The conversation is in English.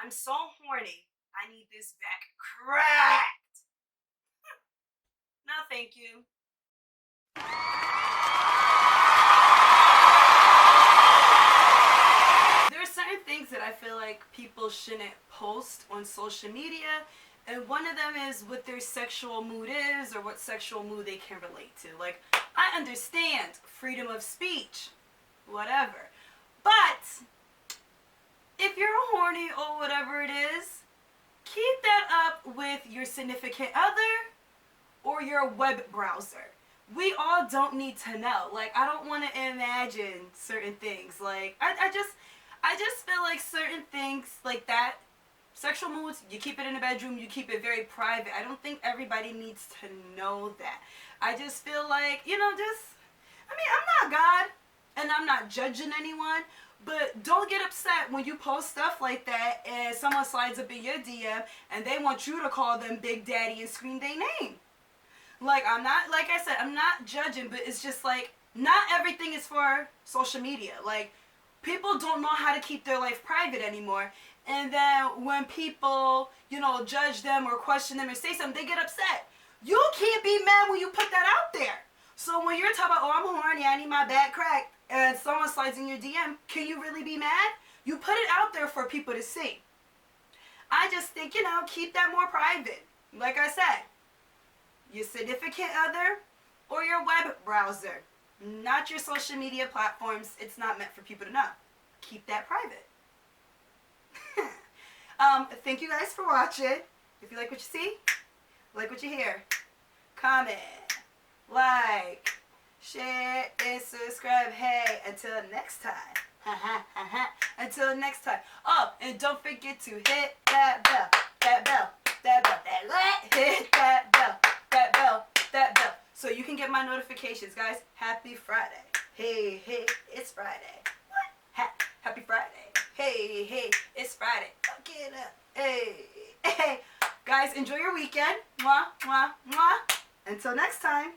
I'm so horny. I need this back cracked. No, thank you. There are certain things that I feel like people shouldn't post on social media, and one of them is what their sexual mood is or what sexual mood they can relate to. Like, I understand freedom of speech, whatever. But if you're horny or whatever it is, keep that up with your significant other or your web browser. We all don't need to know. Like, I don't want to imagine certain things. Like, I just feel like certain things like that, sexual moods, you keep it in the bedroom, you keep it very private. I don't think everybody needs to know that. I just feel like, I'm not God, and I'm not judging anyone, but don't get upset when you post stuff like that and someone slides up in your DM and they want you to call them Big Daddy and scream their name. Like, like I said, I'm not judging, but it's just like, not everything is for social media. Like, people don't know how to keep their life private anymore. And then when people, judge them or question them or say something, they get upset. You can't be mad when you put that out there. So when you're talking about, oh, I'm horny, I need my back cracked, and someone slides in your DM, can you really be mad? You put it out there for people to see. I just think, keep that more private. Like I said, your significant other or your web browser, not your social media platforms. It's not meant for people to know. Keep that private. Thank you guys for watching. If you like what you see, like what you hear, comment, like, share, and subscribe. Hey, until next time. Until next time. Oh, and don't forget to hit that bell. That bell. That bell. Hit that bell. That bell. That bell. So you can get my notifications, guys. Happy Friday. Hey, it's Friday. What? Happy Friday. Hey, it's Friday. Fuck it up. Hey. Guys, enjoy your weekend. Mwah, mwah, mwah. Until next time.